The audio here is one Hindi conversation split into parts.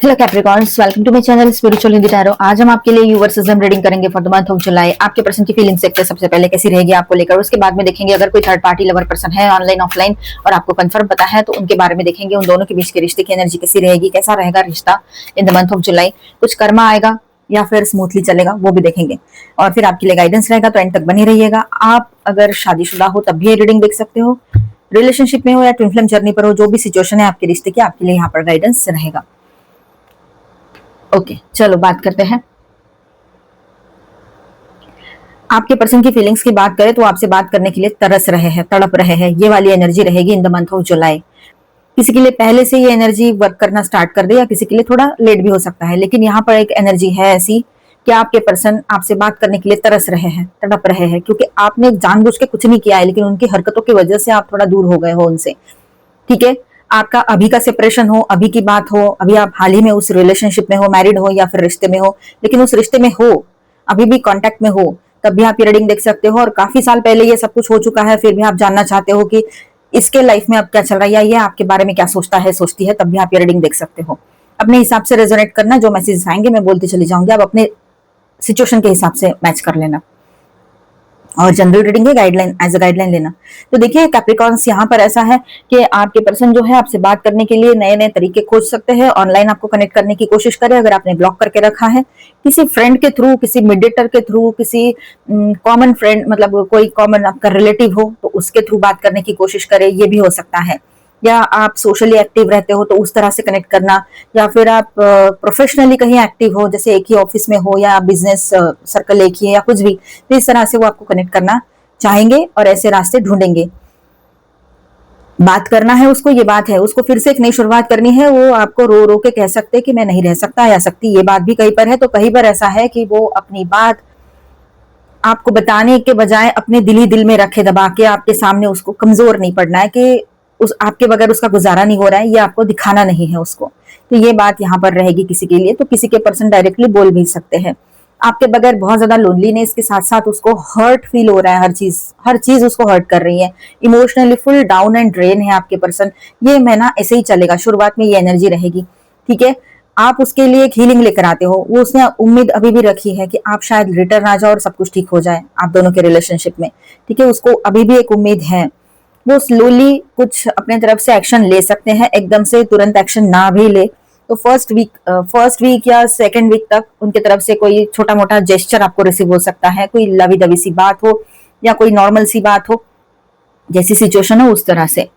Hello Capricorns, welcome to my channel spiritual Hindi tarot. आज हम आपके लिए यूनिवर्सिज्म रीडिंग करेंगे for the month of July. आपके पर्सन की फीलिंग्स देखते हैं सबसे पहले कैसी रहेगी आपको लेकर, उसके बाद में देखेंगे अगर कोई थर्ड पार्टी लवर पर्सन है ऑनलाइन ऑफलाइन और आपको कंफर्म पता है तो उनके बारे में देखेंगे, उन दोनों के बीच के रिश्ते की एनर्जी कैसी रहेगी, कैसा रहेगा रिश्ता इन द मंथ ऑफ जुलाई, कुछ कर्मा आएगा या फिर स्मूथली चलेगा वो भी देखेंगे। और फिर आपके लिए गाइडेंस रहेगा तो एंड तक बने रहिएगा। आप अगर शादीशुदा हो तब भी ये रीडिंग देख सकते हो, रिलेशनशिप में हो या ट्विन फ्लेम जर्नी पर हो, जो भी सिचुएशन है आपके रिश्ते की, आपके लिए यहाँ पर गाइडेंस रहेगा। ओके, चलो बात करते हैं। आपके पर्सन की फीलिंग्स की बात करें तो आपसे बात करने के लिए तरस रहे हैं, तड़प रहे हैं, ये वाली एनर्जी रहेगी इन द मंथ ऑफ जुलाई। किसी के लिए पहले से ये एनर्जी वर्क करना स्टार्ट कर दे या किसी के लिए थोड़ा लेट भी हो सकता है, लेकिन यहाँ पर एक एनर्जी है ऐसी कि आपके पर्सन आपसे बात करने के लिए तरस रहे हैं, तड़प रहे हैं, क्योंकि आपने जानबूझ के कुछ नहीं किया है, लेकिन उनकी हरकतों की वजह से आप थोड़ा दूर हो गए हो उनसे। ठीक है, आपका अभी का सेपरेशन हो, अभी की बात हो, अभी आप हाल ही में उस रिलेशनशिप में हो, मैरिड हो या फिर रिश्ते में हो, लेकिन उस रिश्ते में हो, अभी भी कांटेक्ट में हो, तब भी आप ये रीडिंग देख सकते हो। और काफी साल पहले ये सब कुछ हो चुका है, फिर भी आप जानना चाहते हो कि इसके लाइफ में अब क्या चल रहा है या ये आपके बारे में क्या सोचता है, सोचती है, तब भी आप ये रीडिंग देख सकते हो। अपने हिसाब से रेजोनेट करना, जो मैसेज आएंगे मैं बोलती चली जाऊंगी, आप अपने सिचुएशन के हिसाब से मैच कर लेना। और जनरल रीडिंग है, गाइडलाइन एज अ गाइडलाइन लेना। तो देखिए कैप्रिकॉर्न्स, यहाँ पर ऐसा है कि आपके पर्सन जो है आपसे बात करने के लिए नए नए तरीके खोज सकते हैं, ऑनलाइन आपको कनेक्ट करने की कोशिश करें। अगर आपने ब्लॉक करके रखा है, किसी फ्रेंड के थ्रू, किसी मीडिएटर के थ्रू, किसी कॉमन फ्रेंड, मतलब कोई कॉमन आपका रिलेटिव हो तो उसके थ्रू बात करने की कोशिश करें, ये भी हो सकता है। या आप सोशली एक्टिव रहते हो तो उस तरह से कनेक्ट करना, या फिर आप प्रोफेशनली कहीं एक्टिव हो, जैसे एक ही ऑफिस में हो या बिजनेस सर्कल एक ही है या कुछ भी, तो इस तरह से वो आपको कनेक्ट करना चाहेंगे और ऐसे रास्ते ढूंढेंगे। बात करना है उसको, ये बात है, उसको फिर से एक नई शुरुआत करनी है। वो आपको रो रो के कह सकते कि मैं नहीं रह सकता या सकती, ये बात भी कहीं पर है। तो कहीं पर ऐसा है कि वो अपनी बात आपको बताने के बजाय अपने दिल ही दिल में रखे दबा के, आपके सामने उसको कमजोर नहीं पड़ना है कि उस आपके बगैर उसका गुजारा नहीं हो रहा है, ये आपको दिखाना नहीं है उसको। तो ये बात यहाँ पर रहेगी किसी के लिए। तो किसी के पर्सन डायरेक्टली बोल भी सकते हैं आपके बगैर बहुत ज्यादा लोनलीनेस के साथ साथ उसको हर्ट फील हो रहा है, हर चीज उसको हर्ट कर रही है, emotionally full down and drain है आपके पर्सन। ये महीना ऐसे ही चलेगा, शुरुआत में ये एनर्जी रहेगी। ठीक है, आप उसके लिए एक हीलिंग लेकर आते हो, वो उसने उम्मीद अभी भी रखी है कि आप शायद रिटर्न आ जाओ और सब कुछ ठीक हो जाए आप दोनों के रिलेशनशिप में। ठीक है, उसको अभी भी एक उम्मीद है। वो स्लोली कुछ अपने तरफ से एक्शन ले सकते हैं, एकदम से तुरंत एक्शन ना भी ले तो फर्स्ट वीक या सेकंड वीक तक उनके तरफ से कोई छोटा मोटा जेस्चर आपको रिसीव हो सकता है, कोई लवी दवी सी बात हो या कोई नॉर्मल सी बात हो, जैसी सिचुएशन हो उस तरह से।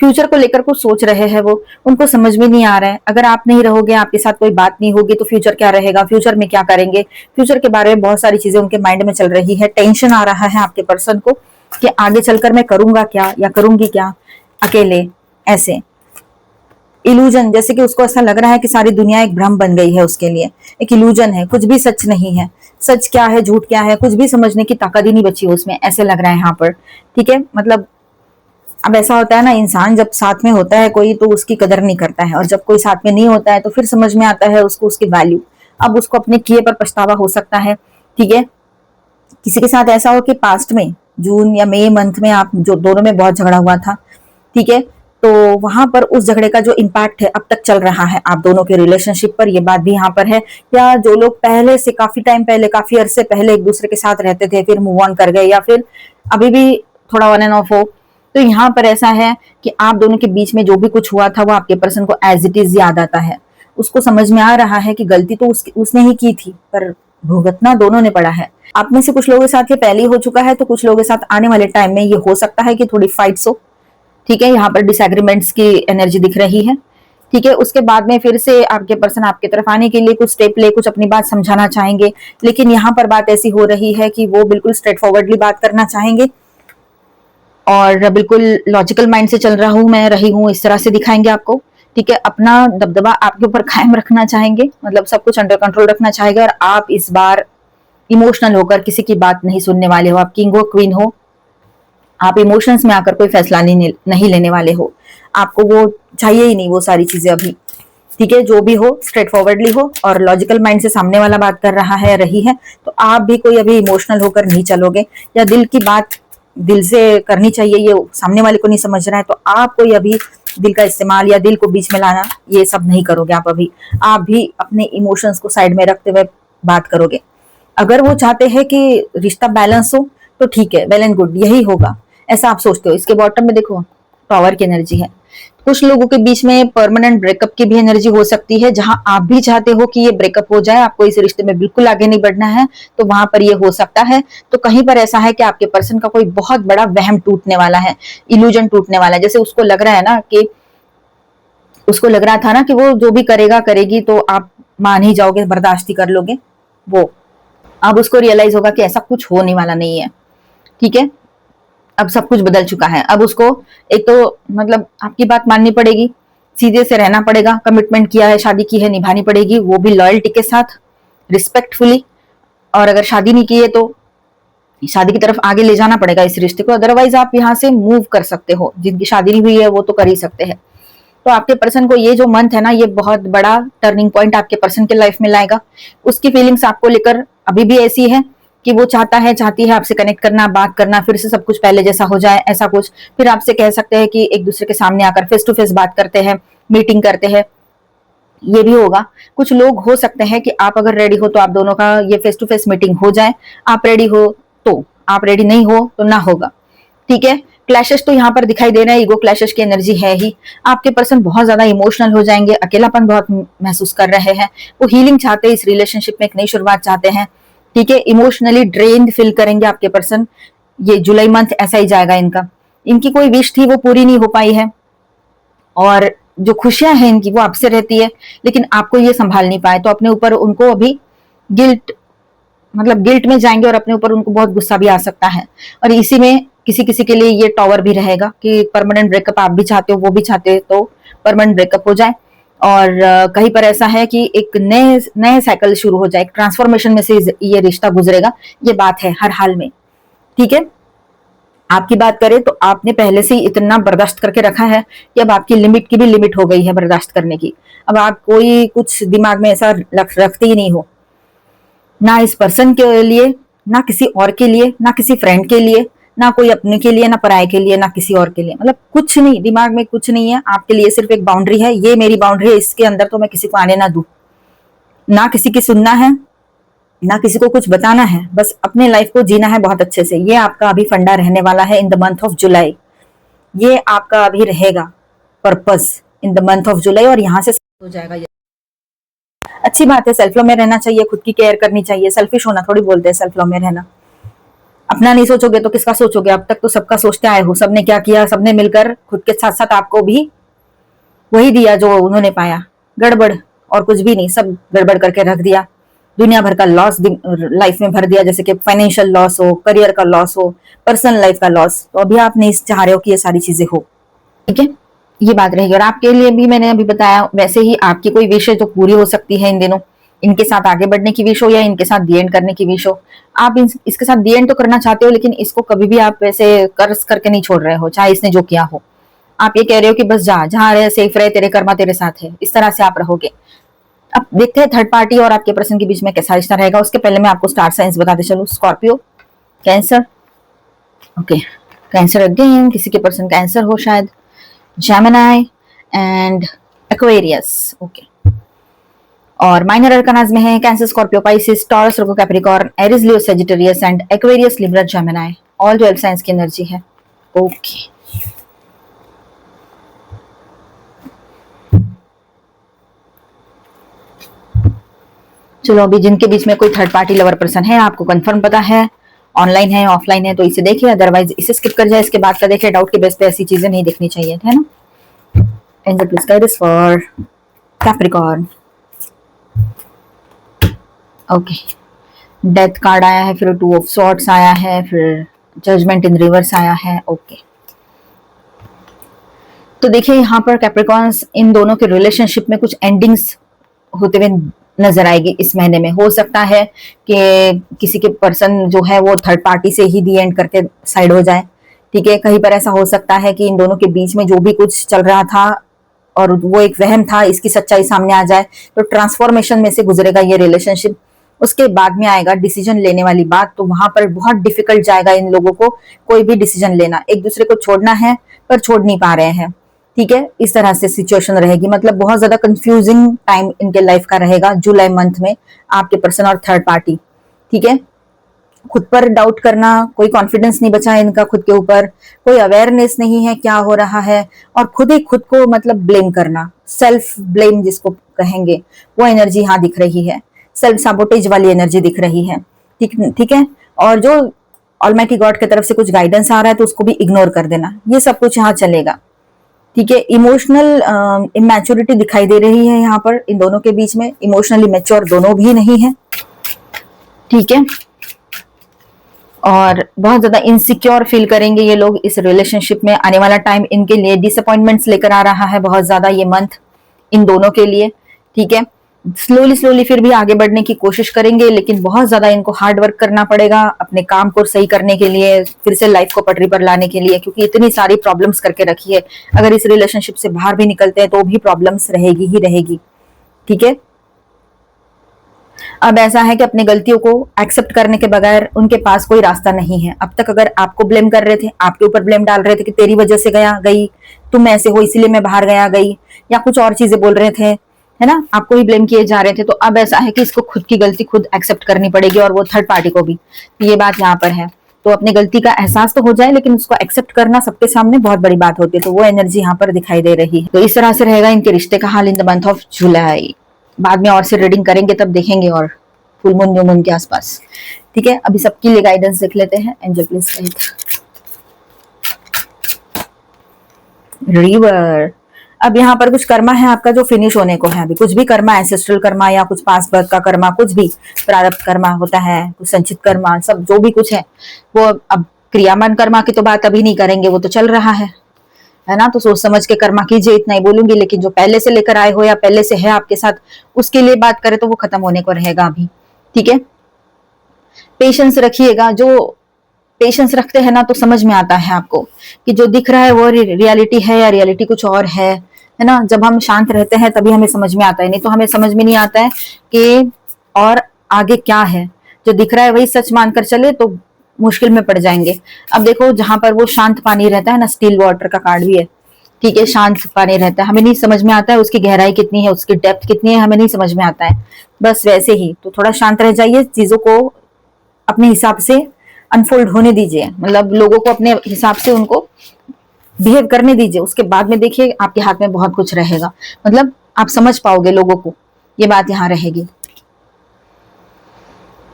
फ्यूचर को लेकर कुछ सोच रहे हैं वो, उनको समझ में नहीं आ रहा है। अगर आप नहीं रहोगे, आपके साथ कोई बात नहीं होगी तो फ्यूचर क्या रहेगा, फ्यूचर में क्या करेंगे, फ्यूचर के बारे में बहुत सारी चीजें उनके माइंड में चल रही है। टेंशन आ रहा है आपके पर्सन को कि आगे चलकर मैं करूंगा क्या या करूंगी क्या अकेले। ऐसे इल्यूजन, जैसे कि उसको ऐसा लग रहा है कि सारी दुनिया एक भ्रम बन गई है उसके लिए, एक इल्यूजन है, कुछ भी सच नहीं है, सच क्या है झूठ क्या है कुछ भी समझने की ताकत ही नहीं बची उसमें, ऐसे लग रहा है यहाँ पर। ठीक है, मतलब अब ऐसा होता है ना, इंसान जब साथ में होता है कोई तो उसकी कदर नहीं करता है, और जब कोई साथ में नहीं होता है तो फिर समझ में आता है उसको उसकी वैल्यू। अब उसको अपने किए पर पछतावा हो सकता है। ठीक है, किसी के साथ ऐसा हो कि पास्ट में जून या मई मंथ में आप जो दोनों में बहुत झगड़ा हुआ था। ठीक है, तो वहां पर उस झगड़े का जो इम्पैक्ट है अब तक चल रहा है आप दोनों के रिलेशनशिप पर, ये बात भी यहाँ पर है। या जो लोग पहले से काफी टाइम पहले, काफी अरसे पहले एक दूसरे के साथ रहते थे, फिर मूव ऑन कर गए, या फिर अभी भी थोड़ा ऑन एंड ऑफ हो, तो यहाँ पर ऐसा है कि आप दोनों के बीच में जो भी कुछ हुआ था वो आपके पर्सन को एज इट इज याद आता है। उसको समझ में आ रहा है कि गलती तो उसने ही की थी, पर भुगतना दोनों ने पड़ा है। आप में से कुछ लोगों के साथ ये पहले ही हो चुका है, तो कुछ लोगों के साथ आने वाले टाइम में ये हो सकता है कि थोड़ी फाइट्स हो। ठीक है, यहाँ पर डिसएग्रीमेंट्स की एनर्जी दिख रही है। ठीक है, उसके बाद में फिर से आपके पर्सन आपके तरफ आने के लिए कुछ स्टेप ले, कुछ अपनी बात समझाना चाहेंगे, लेकिन यहाँ पर बात ऐसी हो रही है कि वो बिल्कुल स्ट्रेट फॉरवर्डली बात करना चाहेंगे और बिल्कुल लॉजिकल माइंड से चल रहा हूं मैं, रही हूं, इस तरह से दिखाएंगे आपको। ठीक है, अपना दबदबा आपके ऊपर कायम रखना चाहेंगे, मतलब सब कुछ अंडर कंट्रोल रखना चाहेंगे, और आप इस बार इमोशनल होकर किसी की बात नहीं सुनने वाले हो। आप किंग हो, क्वीन हो, आप इमोशंस में आकर कोई फैसला नहीं लेने वाले हो। आपको वो चाहिए ही नहीं, वो सारी चीजें अभी। ठीक है, जो भी हो स्ट्रेट फॉरवर्डली हो और लॉजिकल माइंड से सामने वाला बात कर रहा है, रही है, तो आप भी कोई अभी इमोशनल होकर नहीं चलोगे, या दिल की बात दिल से करनी चाहिए, ये सामने वाले को नहीं समझ रहा है तो आप कोई अभी दिल का इस्तेमाल या दिल को बीच में लाना, ये सब नहीं करोगे आप। अभी आप भी अपने इमोशंस को साइड में रखते हुए बात करोगे। अगर वो चाहते हैं कि रिश्ता बैलेंस हो तो ठीक है, वेल एंड गुड, यही होगा, ऐसा आप सोचते हो। इसके बॉटम में देखो पावर की एनर्जी है। कुछ लोगों के बीच में परमानेंट ब्रेकअप की भी एनर्जी हो सकती है, जहां आप भी चाहते हो कि ये ब्रेकअप हो जाए, आपको इस रिश्ते में बिल्कुल आगे नहीं बढ़ना है, तो वहां पर ये हो सकता है। तो कहीं पर ऐसा है कि आपके पर्सन का कोई बहुत बड़ा वहम टूटने वाला है, इल्यूजन टूटने वाला है। जैसे उसको लग रहा है ना कि उसको लग रहा था ना कि वो जो भी करेगा करेगी तो आप मान ही जाओगे, बर्दाश्त ही कर लोगे, वो अब उसको रियलाइज होगा कि ऐसा कुछ होने वाला नहीं है। ठीक है, अब सब कुछ बदल चुका है। अब उसको एक तो मतलब आपकी बात माननी पड़ेगी, सीधे से रहना पड़ेगा, कमिटमेंट किया है, शादी की है, निभानी पड़ेगी, वो भी लॉयल्टी के साथ, रिस्पेक्टफुली। और अगर शादी नहीं की है तो शादी की तरफ आगे ले जाना पड़ेगा इस रिश्ते को, अदरवाइज आप यहाँ से मूव कर सकते हो। जिनकी शादी नहीं हुई है वो तो कर ही सकते हैं। तो आपके पर्सन को ये जो मंथ है ना, ये बहुत बड़ा टर्निंग पॉइंट आपके पर्सन के लाइफ में लाएगा। उसकी फीलिंग्स आपको लेकर अभी भी ऐसी है कि वो चाहती है आपसे कनेक्ट करना, बात करना, फिर से सब कुछ पहले जैसा हो जाए, ऐसा कुछ। फिर आपसे कह सकते हैं कि एक दूसरे के सामने आकर फेस टू फेस बात करते हैं, मीटिंग करते हैं, ये भी होगा। कुछ लोग हो सकते हैं कि आप अगर रेडी हो तो आप दोनों का ये फेस टू फेस मीटिंग हो जाए, आप रेडी हो तो, आप रेडी नहीं हो तो ना होगा। ठीक है, क्लैशेस तो यहाँ पर दिखाई दे रहे हैं, ईगो क्लैशेस की एनर्जी है ही। आपके पर्सन बहुत ज्यादा इमोशनल हो जाएंगे, अकेलापन बहुत महसूस कर रहे हैं, वो हीलिंग चाहते हैं, इस रिलेशनशिप में एक नई शुरुआत चाहते हैं। ठीक है, इमोशनली ड्रेन्ड फील करेंगे आपके पर्सन। ये जुलाई मंथ ऐसा ही जाएगा इनका। इनकी कोई विश थी वो पूरी नहीं हो पाई है, और जो खुशियां हैं इनकी वो आपसे रहती है, लेकिन आपको ये संभाल नहीं पाए, तो अपने ऊपर उनको अभी गिल्ट, मतलब गिल्ट में जाएंगे, और अपने ऊपर उनको बहुत गुस्सा भी आ सकता है। और इसी में किसी किसी के लिए ये टॉवर भी रहेगा कि परमानेंट ब्रेकअप आप भी चाहते हो, वो भी चाहते हो, तो परमानेंट ब्रेकअप हो जाए। और कहीं पर ऐसा है कि एक नए नए साइकिल शुरू हो जाए, ट्रांसफॉर्मेशन में से ये रिश्ता गुजरेगा, ये बात है हर हाल में। ठीक है, आपकी बात करें तो आपने पहले से ही इतना बर्दाश्त करके रखा है कि अब आपकी लिमिट की भी लिमिट हो गई है बर्दाश्त करने की। अब आप कोई कुछ दिमाग में ऐसा रखते ही नहीं हो, ना इस पर्सन के लिए, ना किसी और के लिए, ना किसी फ्रेंड के लिए, ना कोई अपने के लिए, ना पराये के लिए, ना किसी और के लिए, मतलब कुछ नहीं, दिमाग में कुछ नहीं है आपके लिए। सिर्फ एक बाउंड्री है, ये मेरी बाउंड्री है, इसके अंदर तो मैं किसी को आने ना दूं, ना किसी की सुनना है, ना किसी को कुछ बताना है, बस अपने लाइफ को जीना है बहुत अच्छे से। ये आपका अभी फंडा रहने वाला है इन द मंथ ऑफ जुलाई। ये आपका अभी रहेगा purpose in the month of जुलाई, और यहाँ से हो जाएगा। अच्छी बात है, सेल्फ लव में रहना चाहिए, खुद की केयर करनी चाहिए। सेल्फिश होना थोड़ी बोलते हैं सेल्फ लव में रहना। अपना नहीं सोचोगे तो किसका सोचोगे? अब तक तो सबका सोचते आए हो, सबने क्या किया, सबने मिलकर खुद के साथ साथ आपको भी वही दिया जो उन्होंने पाया, गड़बड़ और कुछ भी नहीं, सब गड़बड़ करके रख दिया। दुनिया भर का लॉस लाइफ में भर दिया, जैसे कि फाइनेंशियल लॉस हो, करियर का लॉस हो, पर्सनल लाइफ का लॉस। तो अभी आप नहीं चाह रहे हो कि ये सारी चीजें हो। ठीक है, ये बात रहेगी। और आपके लिए भी मैंने अभी बताया, वैसे ही आपकी कोई विश है तो पूरी हो सकती है इन दिनों। इनके साथ आगे बढ़ने की विश हो या इनके साथ दी एंड करने की विश हो। आप इसके साथ दी एंड तो करना चाहते हो, लेकिन इसको कभी भी आप वैसे कर्ज करके नहीं छोड़ रहे हो, चाहे इसने जो किया हो। आप ये कह रहे हो कि बस जा, जहां रहे सेफ रहे, तेरे कर्मा तेरे साथ है, इस तरह से आप रहोगे। अब देखते हैं थर्ड पार्टी और आपके पर्सन के बीच में कैसा रिश्ता रहेगा। उसके पहले मैं आपको स्टार साइंस बताते चलूं। Scorpio, cancer, okay, cancer again, किसी के पर्सन कैंसर हो शायद, जेमिनी एंड एक्वेरियस, ओके। और माइनर अरकानाज में है cancer, Scorpio, Pisces, taurus, Virgo, Capricorn, Aries, Leo, Sagittarius and Aquarius, Libra, Gemini. All 12 science की एनर्जी है। ओके, चलो अभी जिनके बीच में कोई थर्ड पार्टी लवर पर्सन है, आपको कंफर्म पता है, ऑनलाइन है ऑफलाइन है, तो इसे देखिए, अदरवाइज इसे स्किप कर जाए, इसके बाद का देखिए। डाउट के बेस पे ऐसी चीजें नहीं देखनी चाहिए, है ना। Angel please guide us for Capricorn. Okay, death card आया है, फिर 2 ऑफ सॉर्ड्स आया है, फिर जजमेंट इन रिवर्स आया है। ओके, तो देखिए यहाँ पर कैप्रिकॉर्न्स, इन दोनों के रिलेशनशिप में कुछ एंडिंग्स होते हुए नजर आएगी इस महीने में। हो सकता है कि किसी के पर्सन जो है वो थर्ड पार्टी से ही दी एंड करके साइड हो जाए। ठीक है, कहीं पर ऐसा हो सकता है कि इन दोनों के बीच में जो भी कुछ चल रहा था और वो एक वहम था, इसकी सच्चाई सामने आ जाए। तो ट्रांसफॉर्मेशन में से गुजरेगा ये रिलेशनशिप। उसके बाद में आएगा डिसीजन लेने वाली बात, तो वहां पर बहुत डिफिकल्ट जाएगा इन लोगों को कोई भी डिसीजन लेना। एक दूसरे को छोड़ना है पर छोड़ नहीं पा रहे हैं। ठीक है, इस तरह से सिचुएशन रहेगी। मतलब बहुत ज्यादा कंफ्यूजिंग टाइम इनके लाइफ का रहेगा जुलाई मंथ में, आपके पर्सन और थर्ड पार्टी। ठीक है, खुद पर डाउट करना, कोई कॉन्फिडेंस नहीं बचा है इनका खुद के ऊपर, कोई अवेयरनेस नहीं है क्या हो रहा है, और खुद ही खुद को मतलब ब्लेम करना, सेल्फ ब्लेम जिसको कहेंगे, वो एनर्जी यहाँ दिख रही है। सेल्फ सैबोटेज वाली एनर्जी दिख रही है। ठीक है, और जो ऑलमाइटी गॉड की तरफ से कुछ गाइडेंस आ रहा है तो उसको भी इग्नोर कर देना, ये सब कुछ यहाँ चलेगा। ठीक है, इमोशनल इमैच्योरिटी दिखाई दे रही है यहाँ पर इन दोनों के बीच में, इमोशनली मैच्योर दोनों भी नहीं है। ठीक है, और बहुत ज्यादा इनसिक्योर फील करेंगे ये लोग इस रिलेशनशिप में। आने वाला टाइम इनके लिए डिसअपॉइंटमेंट्स लेकर आ रहा है बहुत ज्यादा, ये मंथ इन दोनों के लिए। ठीक है, स्लोली फिर भी आगे बढ़ने की कोशिश करेंगे, लेकिन बहुत ज्यादा इनको हार्ड वर्क करना पड़ेगा अपने काम को सही करने के लिए, फिर से लाइफ को पटरी पर लाने के लिए, क्योंकि इतनी सारी प्रॉब्लम्स करके रखी है। अगर इस रिलेशनशिप से बाहर भी निकलते हैं तो भी प्रॉब्लम्स रहेगी ही रहेगी। ठीक है, अब ऐसा है कि अपनी गलतियों को एक्सेप्ट करने के बगैर उनके पास कोई रास्ता नहीं है। अब तक अगर आपको ब्लेम कर रहे थे, आपके ऊपर ब्लेम डाल रहे थे कि तेरी वजह से गया गई, तुम ऐसे हो इसीलिए मैं बाहर गया गई, या कुछ और चीजें बोल रहे थे, है ना, आपको ही ब्लेम किए जा रहे थे, तो अब ऐसा है कि इसको खुद की गलती खुद एक्सेप्ट करनी पड़ेगी, और वो थर्ड पार्टी को भी। तो ये बात यहाँ पर है, तो अपनी गलती का एहसास तो हो जाए, लेकिन उसको एक्सेप्ट करना सबके सामने बहुत बड़ी बात होती है। तो वो एनर्जी यहाँ पर दिखाई दे रही है। तो इस तरह से रहेगा इनके रिश्ते का हाल in the month of July. बाद में और से रीडिंग करेंगे तब देखेंगे, और फुल मून न्यू मून के आसपास। ठीक है, अभी सबके लिए गाइडेंस देख लेते हैं। Angel please guide. रिवर, अब यहाँ पर कुछ कर्मा है आपका जो फिनिश होने को है। अभी कुछ भी कर्मा, एंसेस्ट्रल कर्मा या कुछ पास बर्थ का कर्मा, कुछ भी प्रारब्ध कर्मा होता है, कुछ संचित कर्मा, सब जो भी कुछ है वो, अब क्रियामान कर्मा की तो बात अभी नहीं करेंगे, वो तो चल रहा है ना। तो सोच समझ के कर्मा कीजिए, इतना ही बोलूंगी। लेकिन जो पहले से लेकर आए हो या पहले से है आपके साथ, उसके लिए बात करें तो वो खत्म होने को रहेगा अभी। ठीक है, पेशेंस रखिएगा। जो पेशेंस रखते हैं ना तो समझ में आता है आपको कि जो दिख रहा है वो रियलिटी है या रियलिटी कुछ और है ना। जब हम शांत रहते हैं तभी हमें समझ में आता है, नहीं तो हमें समझ में नहीं आता है कि और आगे क्या है। जो दिख रहा है वही सच मानकर चले तो मुश्किल में पड़ जाएंगे। अब देखो, जहां पर वो शांत पानी रहता है ना, स्टिल वाटर का कार्ड भी है। ठीक है, शांत पानी रहता है, हमें नहीं समझ में आता है उसकी गहराई कितनी है, उसकी डेप्थ कितनी है, हमें नहीं समझ में आता है। बस वैसे ही तो थोड़ा शांत रह जाइए, चीजों को अपने हिसाब से अनफोल्ड होने दीजिए, मतलब लोगों को अपने हिसाब से उनको बिहेव करने दीजिए। उसके बाद में देखिए आपके हाथ में बहुत कुछ रहेगा, मतलब आप समझ पाओगे लोगों को, ये बात यहाँ रहेगी।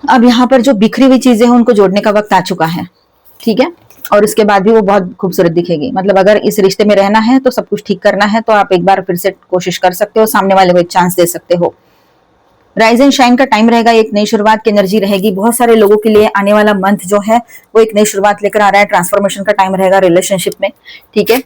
अब यहाँ पर जो बिखरी हुई चीजें हैं उनको जोड़ने का वक्त आ चुका है। ठीक है, और उसके बाद भी वो बहुत खूबसूरत दिखेगी। मतलब अगर इस रिश्ते में रहना है तो सब कुछ ठीक करना है तो आप एक बार फिर से कोशिश कर सकते हो, सामने वाले को एक चांस दे सकते हो। राइज एंड शाइन का टाइम रहेगा, एक नई शुरुआत की एनर्जी रहेगी। बहुत सारे लोगों के लिए आने वाला मंथ जो है वो एक नई शुरुआत लेकर आ रहा है, ट्रांसफॉर्मेशन का टाइम रहेगा रिलेशनशिप में। ठीक है,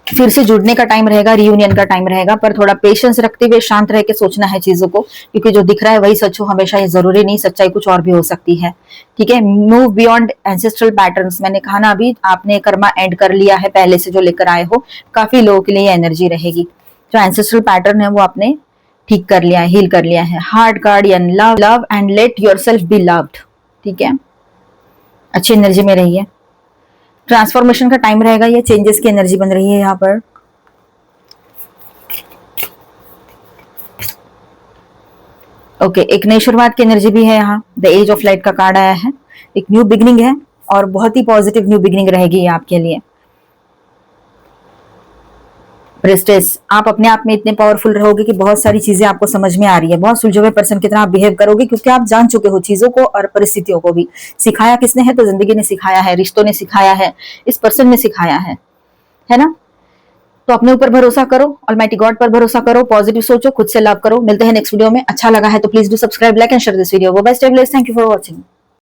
फिर से जुड़ने का टाइम रहेगा, रियूनियन का टाइम रहेगा, पर थोड़ा पेशेंस रखते हुए शांत रह के सोचना है चीजों को, क्योंकि जो दिख रहा है वही सच हो हमेशा, ये जरूरी नहीं, सच्चाई कुछ और भी हो सकती है। ठीक है, मूव बियॉन्ड एंसेस्ट्रल पैटर्न्स, मैंने कहा ना अभी, आपने कर्मा एंड कर लिया है पहले से जो लेकर आए हो। काफी लोगों के लिए एनर्जी रहेगी, जो एंसेस्ट्रल पैटर्न है वो आपने ठीक कर लिया है, हील कर लिया है। Heart guardian, love love and let yourself be loved. ठीक है, अच्छी एनर्जी में रहिए। ट्रांसफॉर्मेशन का टाइम रहेगा, ये चेंजेस की एनर्जी बन रही है यहाँ पर। ओके, एक नई शुरुआत की एनर्जी भी है यहाँ। द एज ऑफ लाइट का कार्ड आया है, एक न्यू बिगनिंग है, और बहुत ही पॉजिटिव न्यू बिगनिंग रहेगी ये आपके लिए। प्रेस्टेस, आप अपने आप में इतने पावरफुल रहोगे कि बहुत सारी चीजें आपको समझ में आ रही है। बहुत सुलझे हुए पर्सन की तरह आप बिहेव करोगे, क्योंकि आप जान चुके हो चीजों को और परिस्थितियों को भी। सिखाया किसने है? तो जिंदगी ने सिखाया है, रिश्तों ने सिखाया है, इस पर्सन ने सिखाया है ना। तो अपने ऊपर भरोसा करो, ऑलमाइटी गॉड पर भरोसा करो, पॉजिटिव सोचो, खुद से लव करो। मिलते हैं नेक्स्ट वीडियो में। अच्छा लगा है तो please do subscribe, like and share this video. Bye bye, stay blessed, thank you for watching.